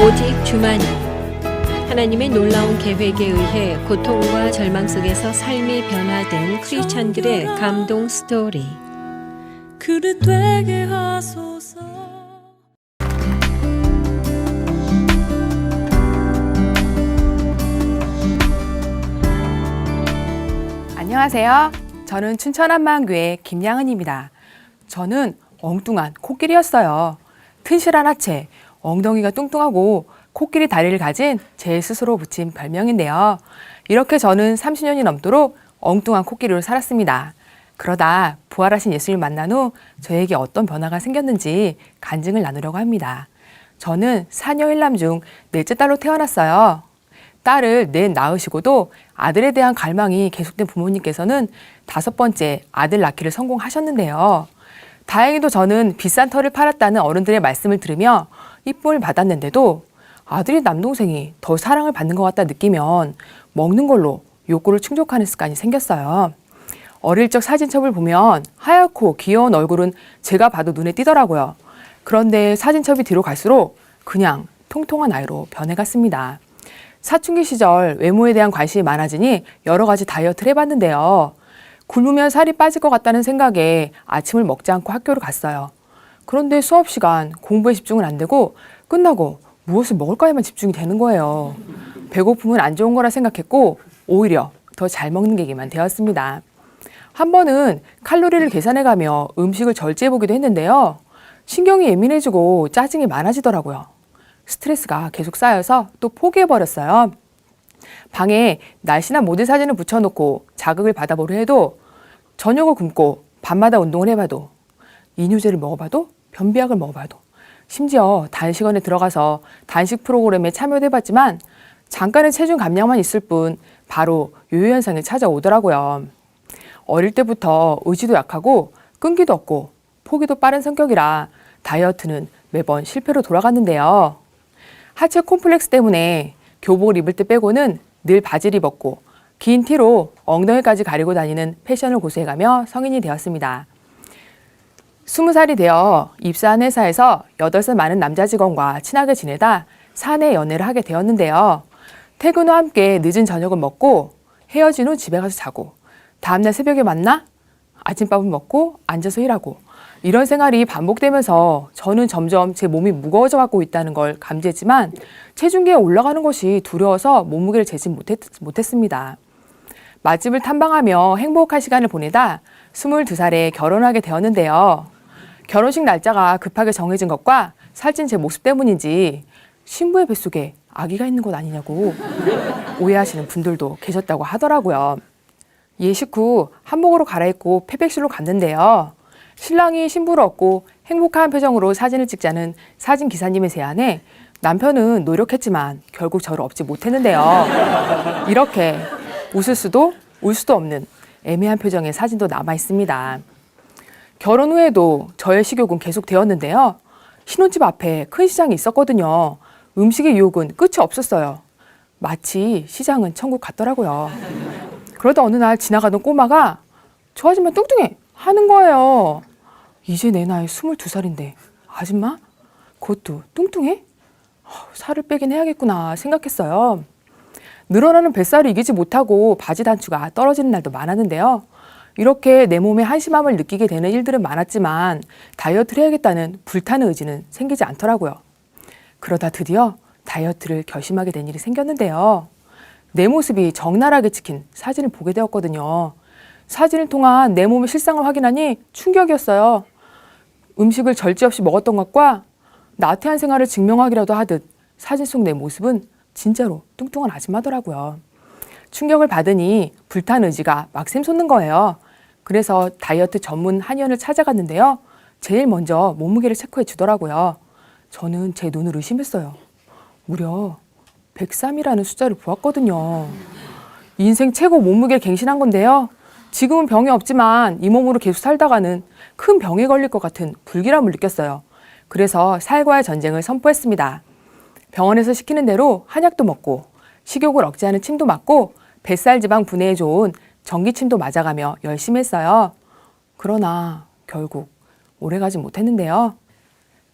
오직 주만이 하나님의 놀라운 계획에 의해 고통과 절망 속에서 삶이 변화된 크리스찬들의 감동 스토리. 그릇 되게 하소서. 안녕하세요. 저는 춘천한마음교회 김양은입니다. 저는 엉뚱한 코끼리였어요. 튼실한 하체, 엉덩이가 뚱뚱하고 코끼리 다리를 가진 제 스스로 붙인 별명인데요. 이렇게 저는 30년이 넘도록 엉뚱한 코끼리로 살았습니다. 그러다 부활하신 예수님을 만난 후 저에게 어떤 변화가 생겼는지 간증을 나누려고 합니다. 저는 사녀 1남 중 넷째 딸로 태어났어요. 딸을 넷 낳으시고도 아들에 대한 갈망이 계속된 부모님께서는 5번째 아들 낳기를 성공하셨는데요. 다행히도 저는 비싼 털을 팔았다는 어른들의 말씀을 들으며 이쁨을 받았는데도 아들이 남동생이 더 사랑을 받는 것 같다 느끼면 먹는 걸로 욕구를 충족하는 습관이 생겼어요. 어릴 적 사진첩을 보면 하얗고 귀여운 얼굴은 제가 봐도 눈에 띄더라고요. 그런데 사진첩이 뒤로 갈수록 그냥 통통한 아이로 변해갔습니다. 사춘기 시절 외모에 대한 관심이 많아지니 여러 가지 다이어트를 해봤는데요. 굶으면 살이 빠질 것 같다는 생각에 아침을 먹지 않고 학교를 갔어요. 그런데 수업 시간 공부에 집중은 안 되고 끝나고 무엇을 먹을까에만 집중이 되는 거예요. 배고픔은 안 좋은 거라 생각했고 오히려 더 잘 먹는 계기만 되었습니다. 한 번은 칼로리를 계산해가며 음식을 절제해보기도 했는데요. 신경이 예민해지고 짜증이 많아지더라고요. 스트레스가 계속 쌓여서 또 포기해버렸어요. 방에 날씬한 모델 사진을 붙여놓고 자극을 받아보려 해도 저녁을 굶고 밤마다 운동을 해봐도 이뇨제를 먹어봐도 변비약을 먹어봐도 심지어 단식원에 들어가서 단식 프로그램에 참여도 해봤지만 잠깐의 체중 감량만 있을 뿐 바로 요요 현상이 찾아오더라고요. 어릴 때부터 의지도 약하고 끈기도 없고 포기도 빠른 성격이라 다이어트는 매번 실패로 돌아갔는데요. 하체 콤플렉스 때문에 교복을 입을 때 빼고는 늘 바지를 입었고 긴 티로 엉덩이까지 가리고 다니는 패션을 고수해가며 성인이 되었습니다. 20살이 되어 입사한 회사에서 8살 많은 남자 직원과 친하게 지내다 사내 연애를 하게 되었는데요. 퇴근 후 함께 늦은 저녁을 먹고 헤어진 후 집에 가서 자고 다음날 새벽에 만나 아침밥을 먹고 앉아서 일하고 이런 생활이 반복되면서 저는 점점 제 몸이 무거워져 가고 있다는 걸 감지했지만 체중계에 올라가는 것이 두려워서 몸무게를 재지 못했습니다. 맛집을 탐방하며 행복한 시간을 보내다 22살에 결혼하게 되었는데요. 결혼식 날짜가 급하게 정해진 것과 살찐 제 모습 때문인지 신부의 뱃속에 아기가 있는 것 아니냐고 오해하시는 분들도 계셨다고 하더라고요. 예식 후 한복으로 갈아입고 패백실로 갔는데요. 신랑이 신부를 얻고 행복한 표정으로 사진을 찍자는 사진 기사님의 제안에 남편은 노력했지만 결국 저를 얻지 못했는데요. 이렇게 웃을 수도 울 수도 없는 애매한 표정의 사진도 남아 있습니다. 결혼 후에도 저의 식욕은 계속 되었는데요. 신혼집 앞에 큰 시장이 있었거든요. 음식의 유혹은 끝이 없었어요. 마치 시장은 천국 같더라고요. 그러다 어느 날 지나가던 꼬마가 저 아줌마 뚱뚱해 하는 거예요. 이제 내 나이 22살인데 아줌마? 그것도 뚱뚱해? 살을 빼긴 해야겠구나 생각했어요. 늘어나는 뱃살을 이기지 못하고 바지 단추가 떨어지는 날도 많았는데요. 이렇게 내 몸에 한심함을 느끼게 되는 일들은 많았지만 다이어트를 해야겠다는 불타는 의지는 생기지 않더라고요. 그러다 드디어 다이어트를 결심하게 된 일이 생겼는데요. 내 모습이 적나라하게 찍힌 사진을 보게 되었거든요. 사진을 통한 내 몸의 실상을 확인하니 충격이었어요. 음식을 절제 없이 먹었던 것과 나태한 생활을 증명하기라도 하듯 사진 속 내 모습은 진짜로 뚱뚱한 아줌마더라고요. 충격을 받으니 불탄 의지가 막 샘솟는 거예요. 그래서 다이어트 전문 한의원을 찾아갔는데요. 제일 먼저 몸무게를 체크해 주더라고요. 저는 제 눈을 의심했어요. 무려 103이라는 숫자를 보았거든요. 인생 최고 몸무게를 갱신한 건데요. 지금은 병이 없지만 이 몸으로 계속 살다가는 큰 병에 걸릴 것 같은 불길함을 느꼈어요. 그래서 살과의 전쟁을 선포했습니다. 병원에서 시키는 대로 한약도 먹고 식욕을 억제하는 침도 맞고 뱃살 지방 분해에 좋은 전기침도 맞아가며 열심히 했어요. 그러나 결국 오래가지 못했는데요.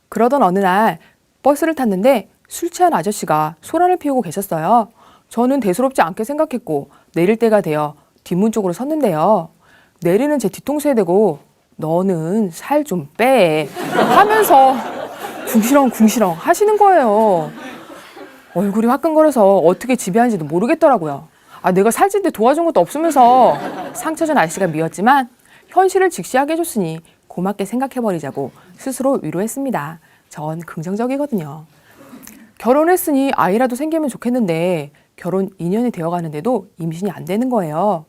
그러던 어느 날 버스를 탔는데 술 취한 아저씨가 소란을 피우고 계셨어요. 저는 대수롭지 않게 생각했고 내릴 때가 되어 뒷문 쪽으로 섰는데요. 내리는 제 뒤통수에 대고 너는 살 좀 빼 하면서 궁시렁궁시렁 하시는 거예요. 얼굴이 화끈거려서 어떻게 지배하는지도 모르겠더라고요. 내가 살찐데 도와준 것도 없으면서 상처 준 아저씨가 미웠지만 현실을 직시하게 해줬으니 고맙게 생각해버리자고 스스로 위로했습니다. 전 긍정적이거든요. 결혼했으니 아이라도 생기면 좋겠는데 결혼 2년이 되어가는데도 임신이 안 되는 거예요.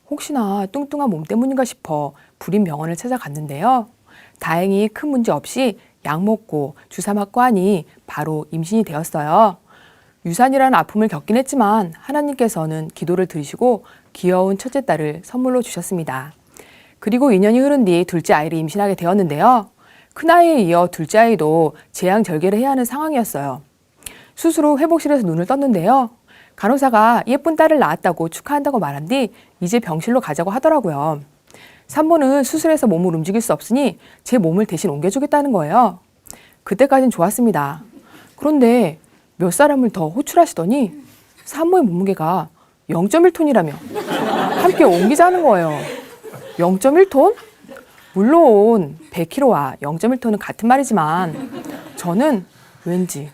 혹시나 뚱뚱한 몸 때문인가 싶어 불임병원을 찾아갔는데요. 다행히 큰 문제 없이 약 먹고 주사 맞고 하니 바로 임신이 되었어요. 유산이라는 아픔을 겪긴 했지만 하나님께서는 기도를 들으시고 귀여운 첫째 딸을 선물로 주셨습니다. 그리고 2년이 흐른 뒤 둘째 아이를 임신하게 되었는데요. 큰아이에 이어 둘째 아이도 제왕절개를 해야 하는 상황이었어요. 수술 후 회복실에서 눈을 떴는데요. 간호사가 예쁜 딸을 낳았다고 축하한다고 말한 뒤 이제 병실로 가자고 하더라고요. 산모는 수술해서 몸을 움직일 수 없으니 제 몸을 대신 옮겨주겠다는 거예요. 그때까진 좋았습니다. 그런데 몇 사람을 더 호출하시더니 산모의 몸무게가 0.1톤이라며 함께 옮기자는 거예요. 0.1톤? 물론 100kg와 0.1톤은 같은 말이지만 저는 왠지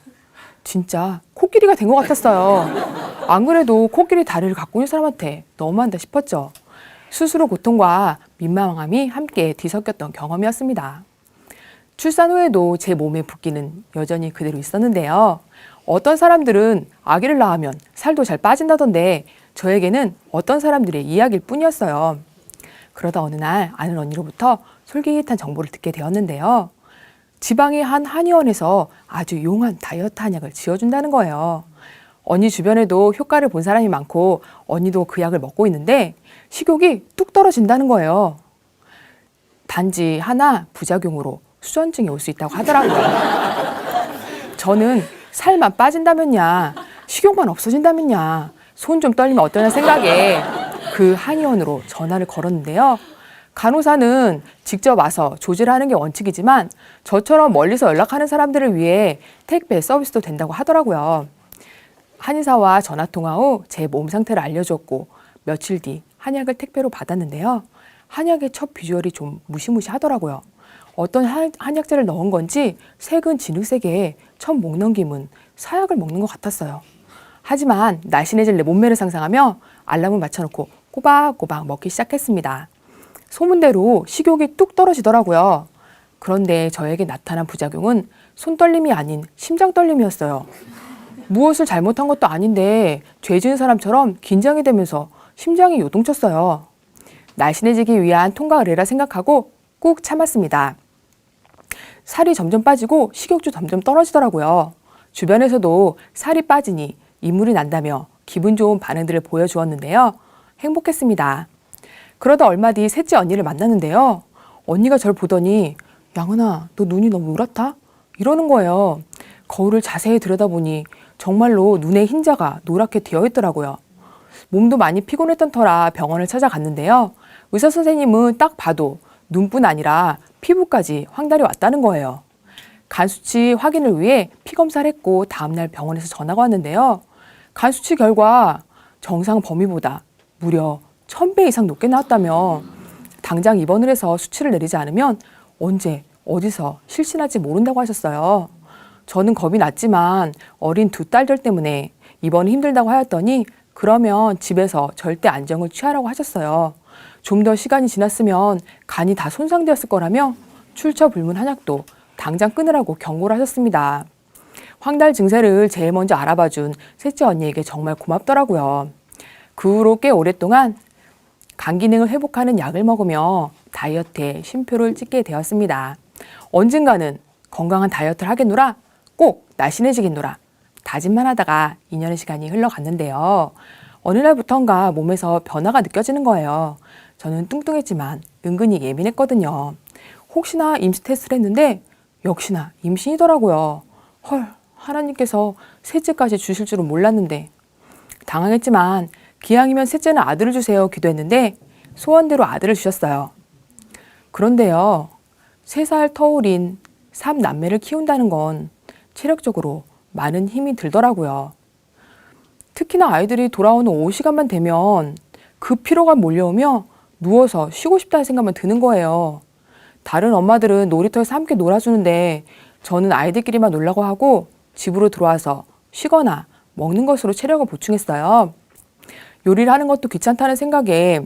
진짜 코끼리가 된 것 같았어요. 안 그래도 코끼리 다리를 갖고 있는 사람한테 너무한다 싶었죠. 수술 후 고통과 민망함이 함께 뒤섞였던 경험이었습니다. 출산 후에도 제 몸의 붓기는 여전히 그대로 있었는데요. 어떤 사람들은 아기를 낳으면 살도 잘 빠진다던데 저에게는 어떤 사람들의 이야기일 뿐이었어요. 그러다 어느 날 아는 언니로부터 솔깃한 정보를 듣게 되었는데요. 지방의 한 한의원에서 아주 용한 다이어트 한약을 지어준다는 거예요. 언니 주변에도 효과를 본 사람이 많고 언니도 그 약을 먹고 있는데 식욕이 뚝 떨어진다는 거예요. 단지 하나 부작용으로 수전증이 올 수 있다고 하더라고요. 저는 살만 빠진다면야, 식욕만 없어진다면야, 손 좀 떨리면 어떠냐 생각에 그 한의원으로 전화를 걸었는데요. 간호사는 직접 와서 조제를 하는 게 원칙이지만 저처럼 멀리서 연락하는 사람들을 위해 택배 서비스도 된다고 하더라고요. 한의사와 전화통화 후 제 몸 상태를 알려줬고 며칠 뒤 한약을 택배로 받았는데요. 한약의 첫 비주얼이 좀 무시무시하더라고요. 어떤 한약재를 넣은 건지 색은 진흙색에 첫 목 넘김은 사약을 먹는 것 같았어요. 하지만 날씬해질 내 몸매를 상상하며 알람을 맞춰놓고 꼬박꼬박 먹기 시작했습니다. 소문대로 식욕이 뚝 떨어지더라고요. 그런데 저에게 나타난 부작용은 손떨림이 아닌 심장떨림이었어요. 무엇을 잘못한 것도 아닌데 죄 지은 사람처럼 긴장이 되면서 심장이 요동쳤어요. 날씬해지기 위한 통과 의례라 생각하고 꾹 참았습니다. 살이 점점 빠지고 식욕도 점점 떨어지더라고요. 주변에서도 살이 빠지니 이물이 난다며 기분 좋은 반응들을 보여주었는데요. 행복했습니다. 그러다 얼마 뒤 셋째 언니를 만났는데요. 언니가 절 보더니 양은아, 너 눈이 너무 노랗다? 이러는 거예요. 거울을 자세히 들여다보니 정말로 눈에 흰자가 노랗게 되어 있더라고요. 몸도 많이 피곤했던 터라 병원을 찾아갔는데요. 의사 선생님은 딱 봐도 눈뿐 아니라 피부까지 황달이 왔다는 거예요. 간 수치 확인을 위해 피 검사를 했고 다음날 병원에서 전화가 왔는데요. 간 수치 결과 정상 범위보다 무려 1000배 이상 높게 나왔다며 당장 입원을 해서 수치를 내리지 않으면 언제 어디서 실신할지 모른다고 하셨어요. 저는 겁이 났지만 어린 두 딸들 때문에 입원이 힘들다고 하였더니 그러면 집에서 절대 안정을 취하라고 하셨어요. 좀 더 시간이 지났으면 간이 다 손상되었을 거라며 출처불문 한약도 당장 끊으라고 경고를 하셨습니다. 황달 증세를 제일 먼저 알아봐준 셋째 언니에게 정말 고맙더라고요. 그 후로 꽤 오랫동안 간 기능을 회복하는 약을 먹으며 다이어트에 쉼표를 찍게 되었습니다. 언젠가는 건강한 다이어트를 하겠노라, 꼭 날씬해지겠노라 다짐만 하다가 2년의 시간이 흘러갔는데요. 어느 날부턴가 몸에서 변화가 느껴지는 거예요. 저는 뚱뚱했지만 은근히 예민했거든요. 혹시나 임시 테스트를 했는데 역시나 임신이더라고요. 헐, 하나님께서 셋째까지 주실 줄은 몰랐는데. 당황했지만 기왕이면 셋째는 아들을 주세요 기도했는데 소원대로 아들을 주셨어요. 그런데요, 3살 터울인 3남매를 키운다는 건 체력적으로 많은 힘이 들더라고요. 특히나 아이들이 돌아오는 오후 시간만 되면 그 피로가 몰려오며 누워서 쉬고 싶다는 생각만 드는 거예요. 다른 엄마들은 놀이터에서 함께 놀아주는데 저는 아이들끼리만 놀라고 하고 집으로 들어와서 쉬거나 먹는 것으로 체력을 보충했어요. 요리를 하는 것도 귀찮다는 생각에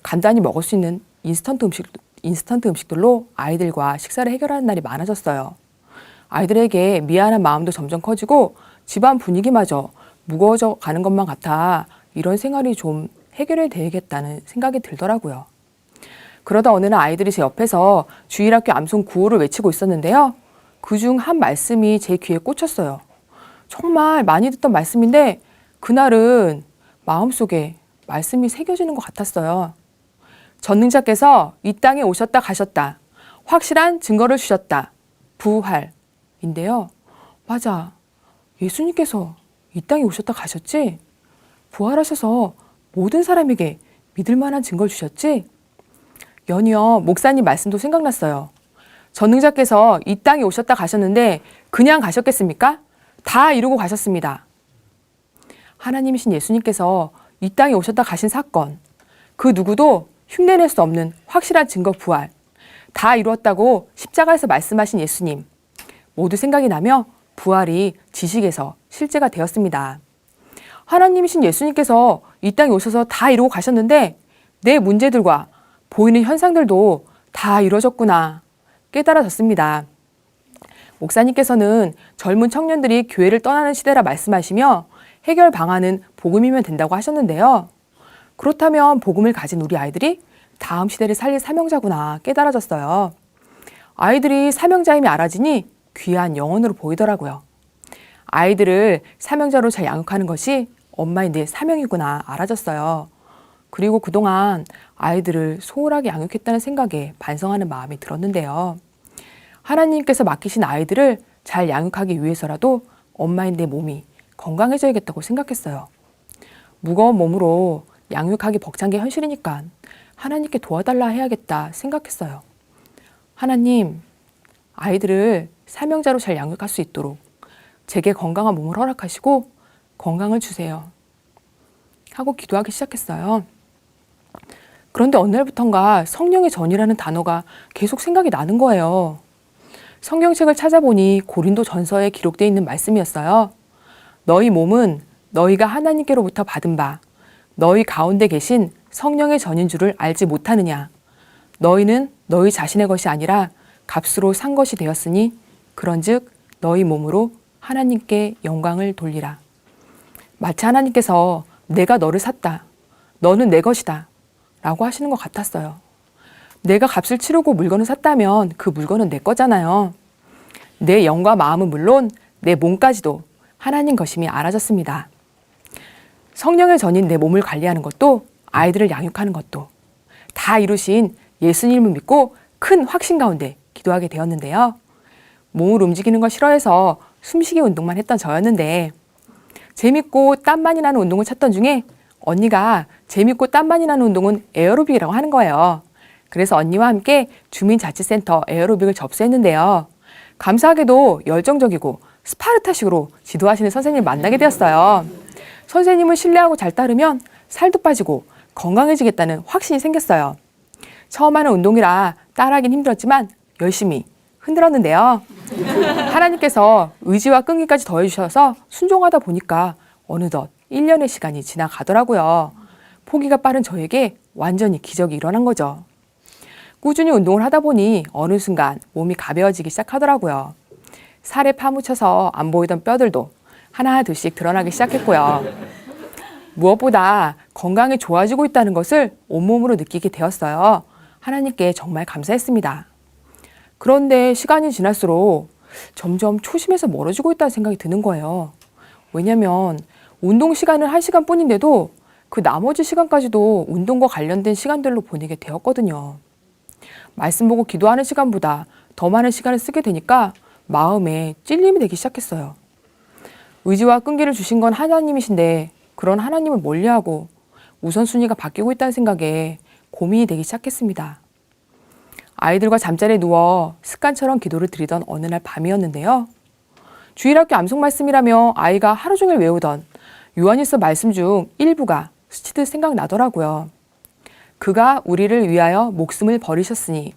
간단히 먹을 수 있는 인스턴트 음식들로 아이들과 식사를 해결하는 날이 많아졌어요. 아이들에게 미안한 마음도 점점 커지고 집안 분위기마저 무거워져 가는 것만 같아 이런 생활이 좀 해결해야 되겠다는 생각이 들더라고요. 그러다 어느 날 아이들이 제 옆에서 주일학교 암송 구호를 외치고 있었는데요. 그중 한 말씀이 제 귀에 꽂혔어요. 정말 많이 듣던 말씀인데 그날은 마음속에 말씀이 새겨지는 것 같았어요. 전능자께서 이 땅에 오셨다 가셨다. 확실한 증거를 주셨다. 부활인데요. 맞아. 예수님께서 이 땅에 오셨다 가셨지? 부활하셔서 모든 사람에게 믿을 만한 증거를 주셨지? 연이어 목사님 말씀도 생각났어요. 전능자께서 이 땅에 오셨다 가셨는데 그냥 가셨겠습니까? 다 이루고 가셨습니다. 하나님이신 예수님께서 이 땅에 오셨다 가신 사건, 그 누구도 흉내낼 수 없는 확실한 증거 부활, 다 이루었다고 십자가에서 말씀하신 예수님, 모두 생각이 나며 부활이 지식에서 실제가 되었습니다. 하나님이신 예수님께서 이 땅에 오셔서 다 이루고 가셨는데 내 문제들과 보이는 현상들도 다 이루어졌구나 깨달아졌습니다. 목사님께서는 젊은 청년들이 교회를 떠나는 시대라 말씀하시며 해결 방안은 복음이면 된다고 하셨는데요. 그렇다면 복음을 가진 우리 아이들이 다음 시대를 살릴 사명자구나 깨달아졌어요. 아이들이 사명자임이 알아지니 귀한 영혼으로 보이더라고요. 아이들을 사명자로 잘 양육하는 것이 엄마의 내 사명이구나 알아졌어요. 그리고 그동안 아이들을 소홀하게 양육했다는 생각에 반성하는 마음이 들었는데요. 하나님께서 맡기신 아이들을 잘 양육하기 위해서라도 엄마인 내 몸이 건강해져야겠다고 생각했어요. 무거운 몸으로 양육하기 벅찬 게 현실이니까 하나님께 도와달라 해야겠다 생각했어요. 하나님, 아이들을 사명자로 잘 양육할 수 있도록 제게 건강한 몸을 허락하시고 건강을 주세요. 하고 기도하기 시작했어요. 그런데 어느 날부턴가 성령의 전이라는 단어가 계속 생각이 나는 거예요. 성경책을 찾아보니 고린도 전서에 기록되어 있는 말씀이었어요. 너희 몸은 너희가 하나님께로부터 받은 바 너희 가운데 계신 성령의 전인 줄을 알지 못하느냐. 너희는 너희 자신의 것이 아니라 값으로 산 것이 되었으니 그런즉 너희 몸으로 하나님께 영광을 돌리라. 마치 하나님께서 내가 너를 샀다. 너는 내 것이다. 라고 하시는 것 같았어요. 내가 값을 치르고 물건을 샀다면 그 물건은 내 거잖아요. 내 영과 마음은 물론 내 몸까지도 하나님 것임이 알아졌습니다. 성령의 전인 내 몸을 관리하는 것도 아이들을 양육하는 것도 다 이루신 예수님을 믿고 큰 확신 가운데 기도하게 되었는데요. 몸을 움직이는 걸 싫어해서 숨쉬기 운동만 했던 저였는데 재밌고 땀 많이 나는 운동을 찾던 중에 언니가 재밌고 땀 많이 나는 운동은 에어로빅이라고 하는 거예요. 그래서 언니와 함께 주민자치센터 에어로빅을 접수했는데요. 감사하게도 열정적이고 스파르타식으로 지도하시는 선생님을 만나게 되었어요. 선생님을 신뢰하고 잘 따르면 살도 빠지고 건강해지겠다는 확신이 생겼어요. 처음 하는 운동이라 따라하긴 힘들었지만 열심히 흔들었는데요. 하나님께서 의지와 끈기까지 더해주셔서 순종하다 보니까 어느덧 1년의 시간이 지나가더라고요. 포기가 빠른 저에게 완전히 기적이 일어난 거죠. 꾸준히 운동을 하다 보니 어느 순간 몸이 가벼워지기 시작하더라고요. 살에 파묻혀서 안 보이던 뼈들도 하나 둘씩 드러나기 시작했고요. 무엇보다 건강이 좋아지고 있다는 것을 온몸으로 느끼게 되었어요. 하나님께 정말 감사했습니다. 그런데 시간이 지날수록 점점 초심에서 멀어지고 있다는 생각이 드는 거예요. 왜냐하면 운동 시간은 1시간 뿐인데도 그 나머지 시간까지도 운동과 관련된 시간들로 보내게 되었거든요. 말씀 보고 기도하는 시간보다 더 많은 시간을 쓰게 되니까 마음에 찔림이 되기 시작했어요. 의지와 끈기를 주신 건 하나님이신데 그런 하나님을 멀리하고 우선순위가 바뀌고 있다는 생각에 고민이 되기 시작했습니다. 아이들과 잠자리에 누워 습관처럼 기도를 드리던 어느 날 밤이었는데요. 주일학교 암송 말씀이라며 아이가 하루 종일 외우던 요한일서 말씀 중 일부가 스치듯 생각나더라고요. 그가 우리를 위하여 목숨을 버리셨으니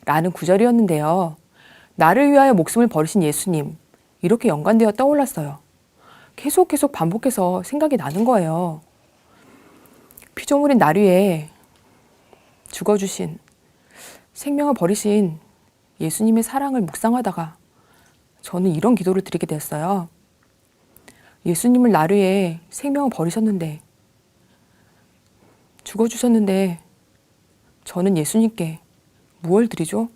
라는 구절이었는데요. 나를 위하여 목숨을 버리신 예수님, 이렇게 연관되어 떠올랐어요. 계속 반복해서 생각이 나는 거예요. 피조물인 나를 위해 죽어주신, 생명을 버리신 예수님의 사랑을 묵상하다가 저는 이런 기도를 드리게 됐어요. 예수님을 나를 위해 생명을 버리셨는데, 죽어주셨는데 저는 예수님께 무엇을 드리죠?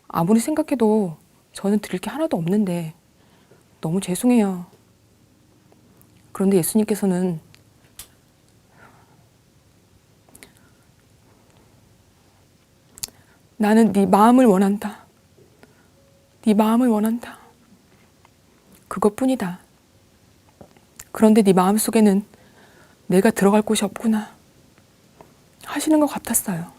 아무리 생각해도 저는 드릴 게 하나도 없는데 너무 죄송해요. 그런데 예수님께서는 나는 네 마음을 원한다. 네 마음을 원한다. 그것뿐이다. 그런데 네 마음속에는 내가 들어갈 곳이 없구나 하시는 것 같았어요.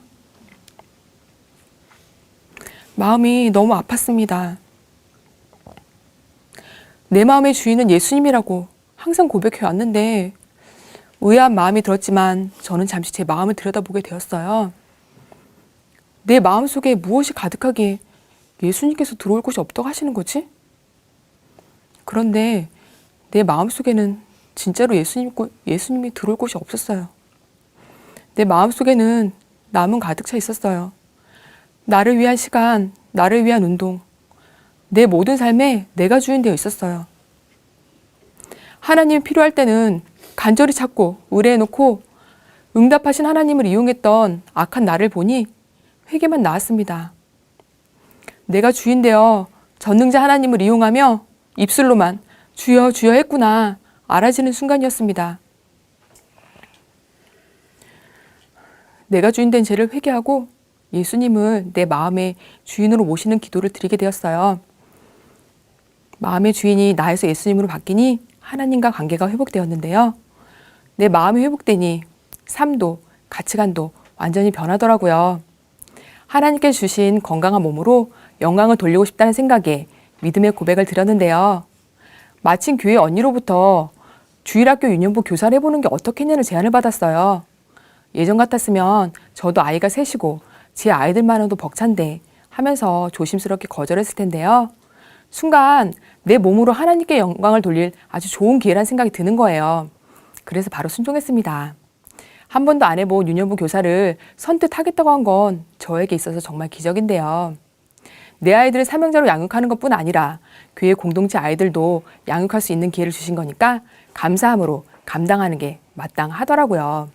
마음이 너무 아팠습니다. 내 마음의 주인은 예수님이라고 항상 고백해 왔는데 의아한 마음이 들었지만 저는 잠시 제 마음을 들여다보게 되었어요. 내 마음속에 무엇이 가득하기에 예수님께서 들어올 곳이 없다고 하시는 거지? 그런데 내 마음속에는 진짜로 예수님이 들어올 곳이 없었어요. 내 마음속에는 남은 가득 차 있었어요. 나를 위한 시간, 나를 위한 운동, 내 모든 삶에 내가 주인 되어 있었어요. 하나님이 필요할 때는 간절히 찾고 의뢰해놓고 응답하신 하나님을 이용했던 악한 나를 보니 회개만 나왔습니다. 내가 주인 되어 전능자 하나님을 이용하며 입술로만 주여 주여 했구나 알아지는 순간이었습니다. 내가 주인 된 죄를 회개하고 예수님을 내 마음의 주인으로 모시는 기도를 드리게 되었어요. 마음의 주인이 나에서 예수님으로 바뀌니 하나님과 관계가 회복되었는데요. 내 마음이 회복되니 삶도 가치관도 완전히 변하더라고요. 하나님께 주신 건강한 몸으로 영광을 돌리고 싶다는 생각에 믿음의 고백을 드렸는데요. 마침 교회 언니로부터 주일학교 유년부 교사를 해보는 게 어떻겠냐는 제안을 받았어요. 예전 같았으면 저도 아이가 셋이고 제 아이들만으로도 벅찬데 하면서 조심스럽게 거절했을 텐데요. 순간 내 몸으로 하나님께 영광을 돌릴 아주 좋은 기회란 생각이 드는 거예요. 그래서 바로 순종했습니다. 한 번도 안 해본 유년부 교사를 선뜻 하겠다고 한 건 저에게 있어서 정말 기적인데요. 내 아이들을 사명자로 양육하는 것뿐 아니라 교회 공동체 아이들도 양육할 수 있는 기회를 주신 거니까 감사함으로 감당하는 게 마땅하더라고요.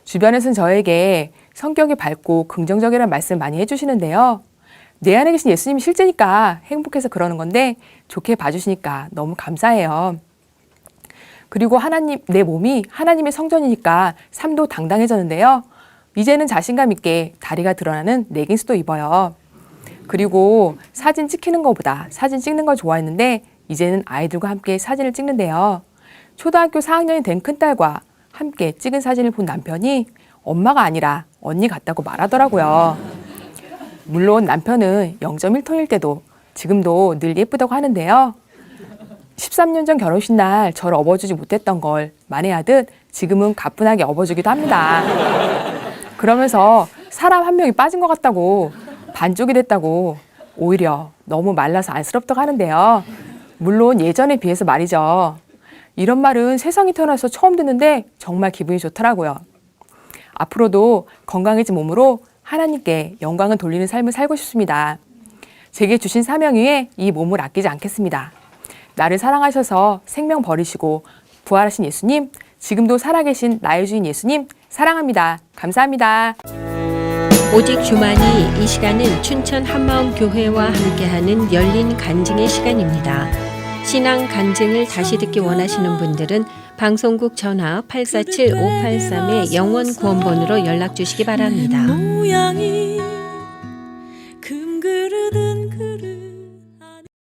주변에서는 저에게 성격이 밝고 긍정적이라는 말씀을 많이 해주시는데요. 내 안에 계신 예수님이 실제니까 행복해서 그러는 건데 좋게 봐주시니까 너무 감사해요. 그리고 내 몸이 하나님의 성전이니까 삶도 당당해졌는데요. 이제는 자신감 있게 다리가 드러나는 레깅스도 입어요. 그리고 사진 찍히는 것보다 사진 찍는 걸 좋아했는데 이제는 아이들과 함께 사진을 찍는데요. 초등학교 4학년이 된 큰딸과 함께 찍은 사진을 본 남편이 엄마가 아니라 언니 같다고 말하더라고요. 물론 남편은 0.1톤일 때도 지금도 늘 예쁘다고 하는데요. 13년 전 결혼식 날 저를 업어주지 못했던 걸 만회하듯 지금은 가뿐하게 업어주기도 합니다. 그러면서 사람 한 명이 빠진 것 같다고 반쪽이 됐다고 오히려 너무 말라서 안쓰럽다고 하는데요. 물론 예전에 비해서 말이죠. 이런 말은 세상에 태어나서 처음 듣는데 정말 기분이 좋더라고요. 앞으로도 건강해진 몸으로 하나님께 영광을 돌리는 삶을 살고 싶습니다. 제게 주신 사명 위에 이 몸을 아끼지 않겠습니다. 나를 사랑하셔서 생명 버리시고 부활하신 예수님, 지금도 살아계신 나의 주인 예수님 사랑합니다. 감사합니다. 오직 주만이 이 시간은 춘천 한마음교회와 함께하는 열린 간증의 시간입니다. 신앙 간증을 다시 듣기 원하시는 분들은 방송국 전화 847-583의 영원 구원번호로 연락 주시기 바랍니다. 모양이